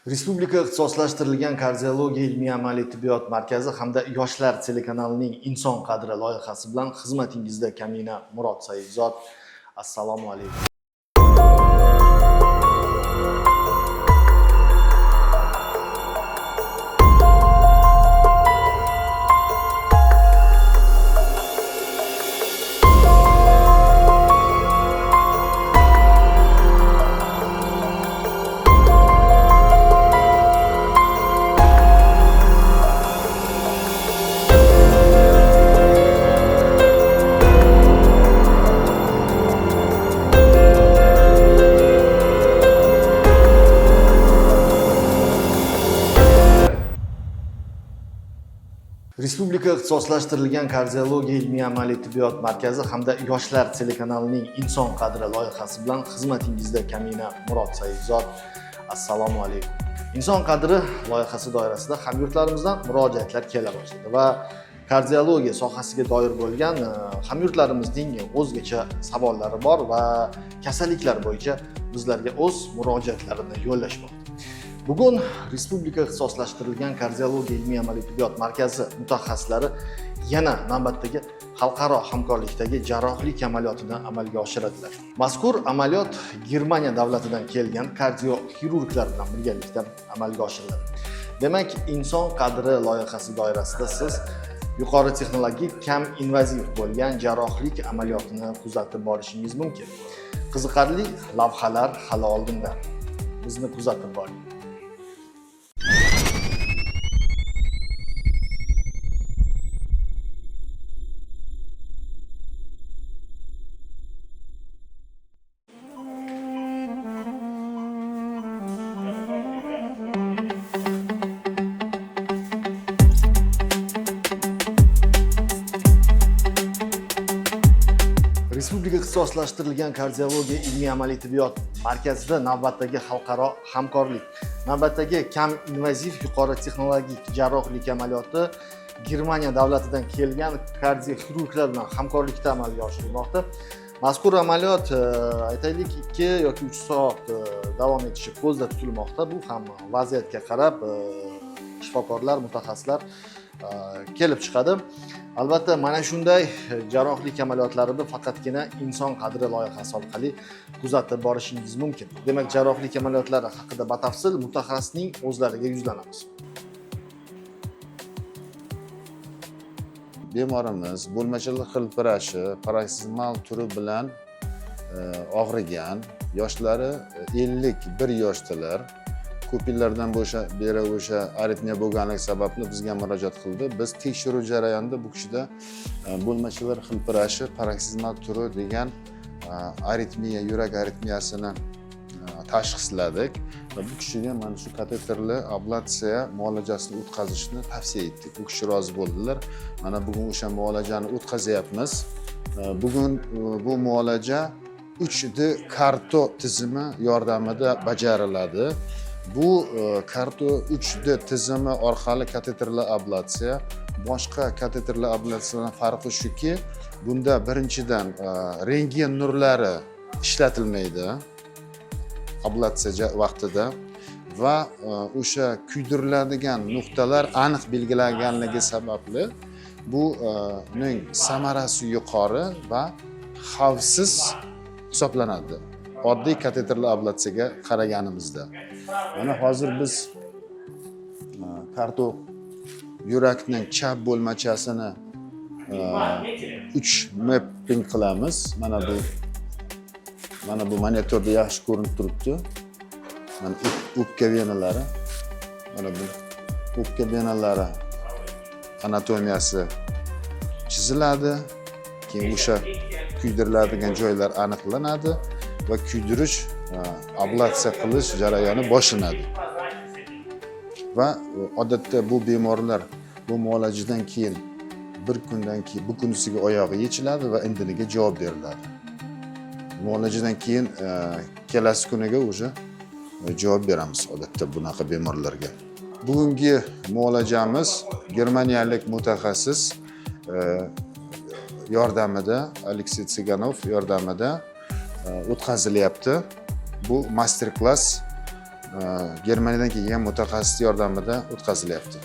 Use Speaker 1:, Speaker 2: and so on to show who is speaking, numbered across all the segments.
Speaker 1: Respublika ixtisoslashtirilgan kardiologiya ilmiy-amaliy tibbiyot markazi hamda Yoshlar telekanalining Inson qadri loyihasi bilan xizmatingizda Kamina Murod Saidzod. Assalomu alaykum. Respublika ixtisoslashtirilgan kardiologiya ilmiy-amaliy tibbiyot markazi hamda Yoshlar telekanalining Inson qadri loyihasi bilan xizmatingizda Kamina Murod Saidzod. Assalomu alaykum. Inson qadri loyihasi doirasida hamyurtlarimizdan murojaatlar kela boshladi va kardiologiya sohasiga doir bo'lgan hamyurtlarimizning o'zgacha savollari bor va kasalliklar bo'yicha bizlarga o'z murojaatlarini yo'llashmoqda. Bugun Respublika ixtisoslashtirilgan kardiologiya ilmiy-amaliy tibbiyot markazi mutaxassislari yana navbatdagi xalqaro hamkorlikdagi jarrohlik amaliyotini amalga oshiradilar. Mazkur amaliyot Germaniya davlatidan kelgan kardioxirurglar bilan birgalikda amalga oshiriladi. Demak, inson qadri loyihasi doirasida siz yuqori texnologik, kam invaziv bo'lgan jarrohlik amaliyotini kuzatib borishingiz mumkin. Qiziqarli lavhalar hali oldinda. Bizni kuzatib boring. Respublika ixtisoslashtirilgan kardiologiya ilmiy-amaliy tibbiyot markazida navbatdagi xalqaro hamkorlik, navbatdagi kam invaziv yuqori texnologik jarrohlik amaliyoti Germaniya davlatidan kelgan kardioxirurglar bilan hamkorlikda amalga oshirilmoqda. Mazkur amaliyot aytaylik 2 yoki 3 soat davom etishi ko'zda tutilmoqda. Bu ham vaziyatga qarab shifokorlar, mutaxassislar kelib chiqadi. Albatta, mana shunday jarrohlik amaliyotlarini faqatgina inson qadri loyihasi orqali kuzatib borishingiz mumkin. Demak, jarrohlik amaliyotlari haqida batafsil mutaxassisning o'zlariga yuzlanamiz.
Speaker 2: Bemorimiz bo'lmachilik hilpirashi, paroksimal turi bilan og'rigan, yoshlari 51 yoshdalar. Ko'p yillardan beri o'sha aritmiya bo'lganligi sababli bizga murojaat qildi. Biz tekshiruv jarayonida bu kishida bo'lmachilik hilpirashi, paroksimal turi degan aritmiya, yurak aritmiyasini tashxisladik va bu kishiga mana shu kateterli ablatsiya muolajasini o'tkazishni tavsiya etdik. Bu kishi rozi bo'ldilar. Mana bugun o'sha muolajani o'tkazyapmiz. Bugun bu muolaja 3D karto tizimi yordamida bajariladi. Bu karto 3D tizimi orqali kateterli ablatsiya boshqa kateterli ablatsiyadan farqi shuki, bunda birinchidan rentgen nurlari ishlatilmaydi ablatsiya vaqtida va o'sha kuydiriladigan nuqtalar aniq belgilanganligi sababli buning samarasi yuqori va xavfsiz hisoblanadi oddiy kateterli ablatsiyaga qaraganimizda. Mana hozir biz karto yurakning chap bo'lmachasini 3 mapping qilamiz. Mana bu monitorda yaxshi ko'rinib turibdi. Mana o'pka venalari. Mana bu o'pka venalari anatomiyasi chiziladi. Keyin o'sha kuydiriladigan joylar aniqlanadi va kuydirish, ablatsiya qilish jarayoni boshlanadi. Va odatda bu bemorlar bu muolajadan keyin bir kundan keyin bu kunisiga oyog'i yechiladi va indiniga javob beriladi. Muolajadan keyin kelasi kuniga o'sha javob beramiz odatda bunaqa bemorlarga. Bugungi muolajamiz germaniyalik mutaxassis yordamida, Aleksey Tsiganov yordamida o'tkazilyapti. Bu master klass Germaniyadan kelgan mutaxassis yordamida o'tkazilyapti.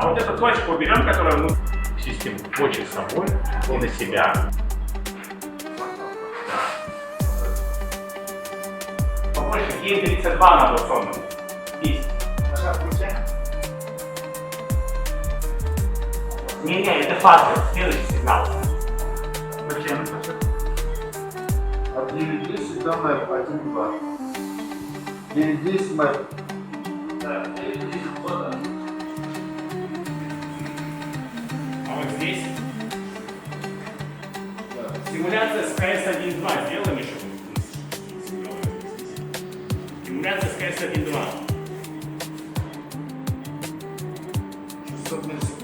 Speaker 3: А вот эту точку уберем, которую мы систему хочет с собой и на себя. Да. Побольше гейн 32 надо сонно. Здесь. Не, это фактор, следующий сигнал. Зачем?
Speaker 4: От 9 всегда мэп 1-2. 9-10 мэп.
Speaker 3: Да, 9-10 вот. А вот здесь симуляция с КС-1.2 сделаем еще. Симуляция с КС-1.2.
Speaker 4: 600 миллисекунд.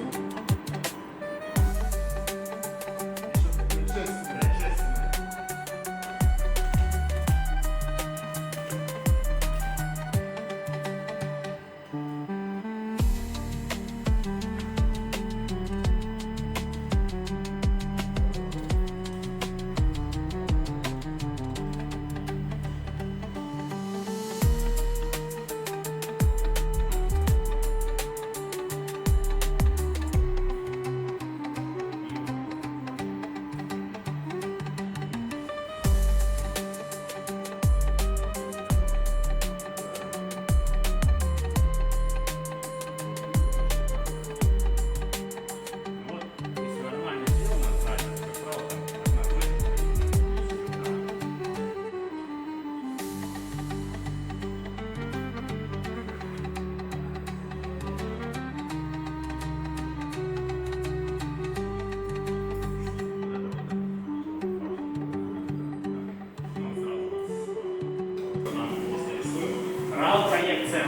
Speaker 3: RAL проекция.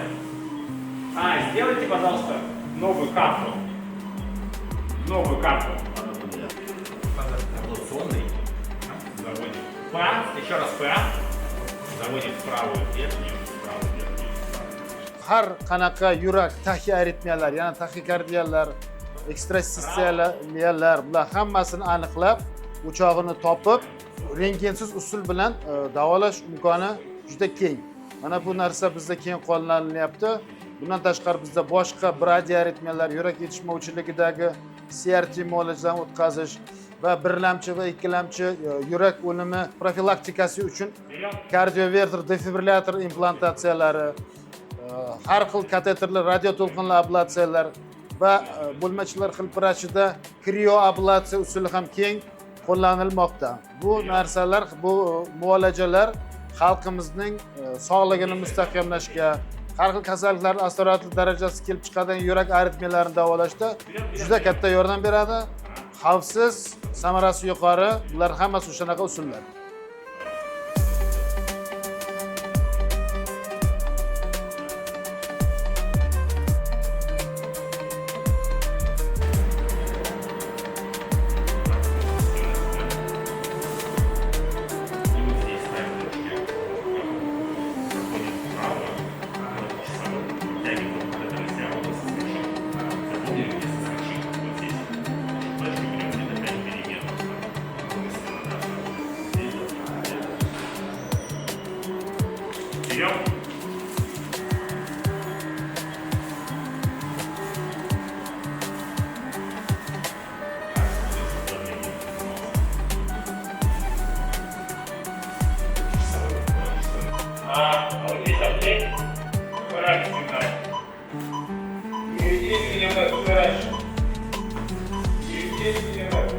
Speaker 3: Сделайте, пожалуйста, новую карту. Новую карту. Эволюционный. Заводим P. Еще раз P. Заводим в правую верхнюю, в правую верхнюю.
Speaker 5: Har qanaqa yurak taxiaritmiyalar, yana taxikardiyalar, ekstrasistiyalar bular hammasini aniqlab, o'chog'ini topib, rentgensiz usul bilan davolash imkoni juda keng. Mana bu narsa bizda keng qo'llanilyapti. Bundan tashqari bizda boshqa bradiaritmiyalar, yurak yetishmovchiligidagi CRT muolajasidan o'tkazish va birlamchi va ikkilamchi yurak o'limi profilaktikasi uchun kardioverter defibrilyator implantatsiyalari, har xil kateterli radioto'lqinli ablatsiyalar va bo'lmachilar hilpirashida krioablatsiya usuli ham keng qo'llanilmoqda. Bu narsalar, bu muolajalar xalqimizning sog'lig'ini mustahkamlashga, har xil kasalliklar asoratli darajasi kelib chiqadigan yurak aritmiyalarini davolashda juda katta yordam beradi. Xavfsiz, samarasi yuqori, bular hammasi shunaqa usullar.
Speaker 3: Берем. вот здесь аптек. Раньше снимать. И здесь снимать, раньше. И здесь снимать.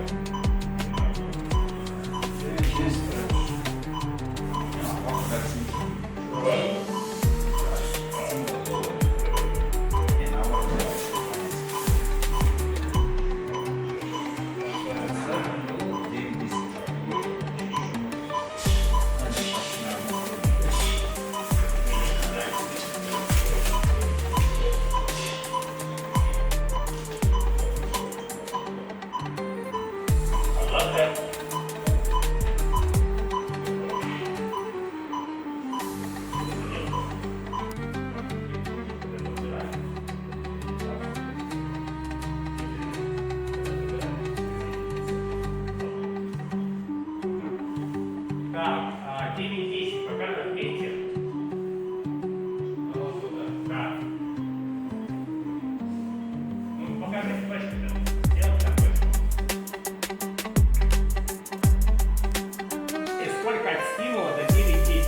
Speaker 3: Так, 9-10, пока на месте. Вот сюда, да. Ну, покажи флешку, да. Сделай так флешку. И сколько от стимула до 9-10?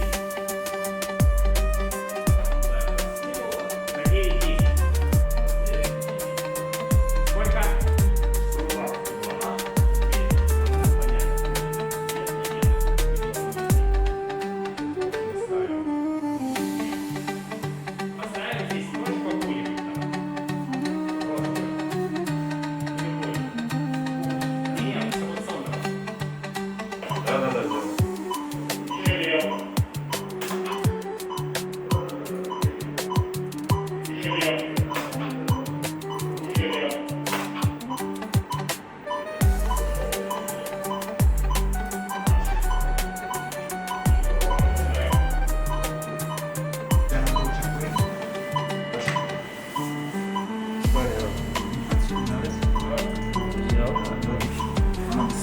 Speaker 3: До 9-10. Сколько? Поставим здесь точку какую-нибудь там. Просто. Любую. Нет, информационного. Да. Живем.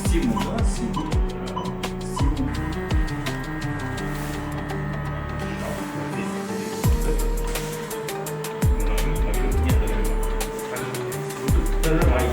Speaker 4: Стимул, да? Стимул. Стимул.
Speaker 3: Давай.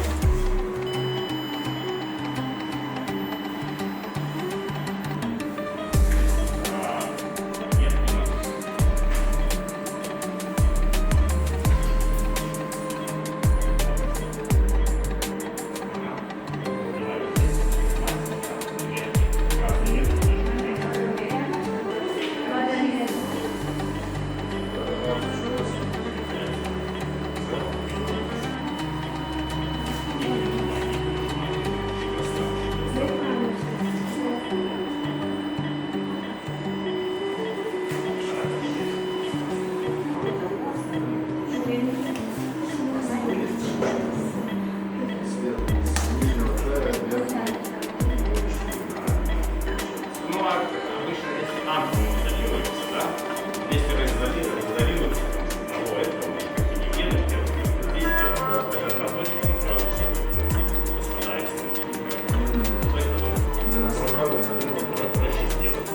Speaker 3: Ну, а обычно если ампулы изолируются, да, если вы изолируете того этого, как и не здесь этот проточек, он сразу все распадается. То есть это проще сделать.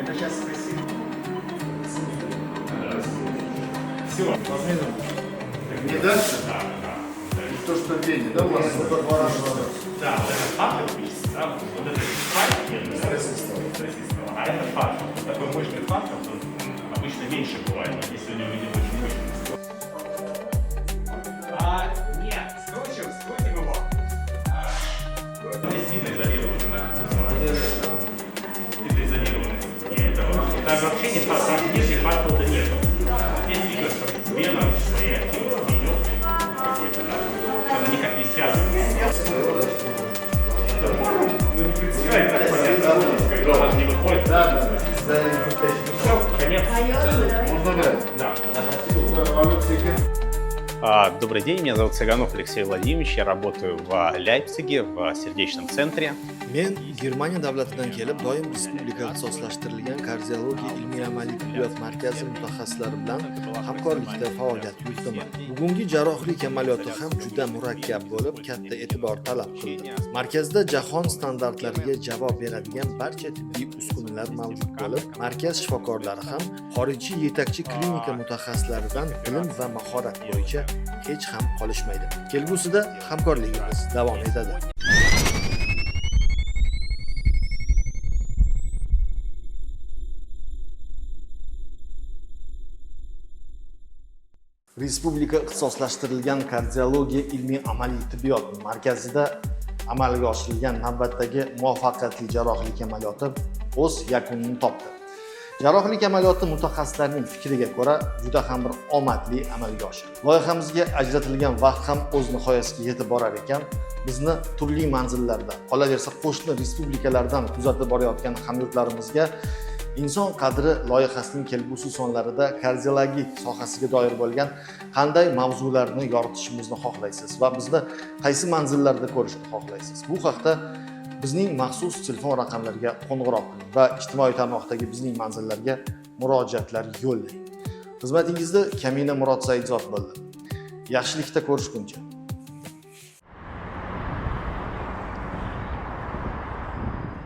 Speaker 4: Это сейчас красиво.
Speaker 3: Все.
Speaker 4: Не дальше?
Speaker 3: Да.
Speaker 4: То, что в Вене, да, у вас?
Speaker 3: Да, вот этот фактор, да, вот этот фактор, стрессистого, а это фактор. Такой мощный фактор, он обычно меньше бывает, но здесь сегодня видим очень мощный. Нет, скрутим его. Здесь сильно изолированный. Сильно изолированный. И этого. Там вообще не фактор, внешний фактор-то нету. Здесь видно, что вена в своей активности идет какой-то, да. Она никак не связана. Ну не представляет, так понятно, когда она не выходит.
Speaker 4: Да.
Speaker 3: Все, конец.
Speaker 4: Можно брать?
Speaker 3: Да.
Speaker 4: Алексей.
Speaker 3: Добрый день, меня зовут Цыганов Алексей Владимирович, я работаю в Лейпциге, в сердечном центре.
Speaker 1: Men Germaniya davlatidan kelib, doim respublika ixtisoslashtirilgan kardiologiya ilmiy-amaliy tibbiyot markazi mutaxassislari bilan hamkorlikda faoliyat yuritdim. Bugungi jarrohlik amaliyoti ham juda murakkab bo'lib, katta e'tibor talab qildi. Markazda jahon standartlariga javob beradigan barcha tibbiy uskunalar mavjud bo'lib, markaz shifokorlari ham xorijiy yetakchi klinika mutaxassislaridan bilim va mahorat bo'yicha hech ham qolishmaydi. Kelgusida hamkorligimiz davom etadi. Respublika ixtisoslashtirilgan kardiologiya ilmiy amaliy tibbiyot markazida amalga oshirilgan navbatdagi muvaffaqiyatli jarrohlik amaliyoti o'z yakunini topdi. Jarrohlik amaliyoti mutaxassislarning fikriga ko'ra juda ham bir omadli amalga oshirildi. Loyihamizga ajratilgan vaqt ham o'z nihoyasiga yetib borar ekan, bizni turli manzillarda, qolaversa qo'shni respublikalardan kuzatib borayotgan hamyurtlarimizga Inson qadri loyihasining kelgusi sonlarida kardiologik sohasiga doir bo'lgan qanday mavzularni yoritishimizni xohlaysiz va bizni qaysi manzillarda ko'rishni xohlaysiz? Bu haqda bizning maxsus telefon raqamlariga qo'ng'iroq qiling va ijtimoiy tarmoqdagi bizning manzillarga murojaatlar yo'llang. Xizmatingizda Kamina Murod Saidzood bo'ldi. Yaxshilikda ko'rishguncha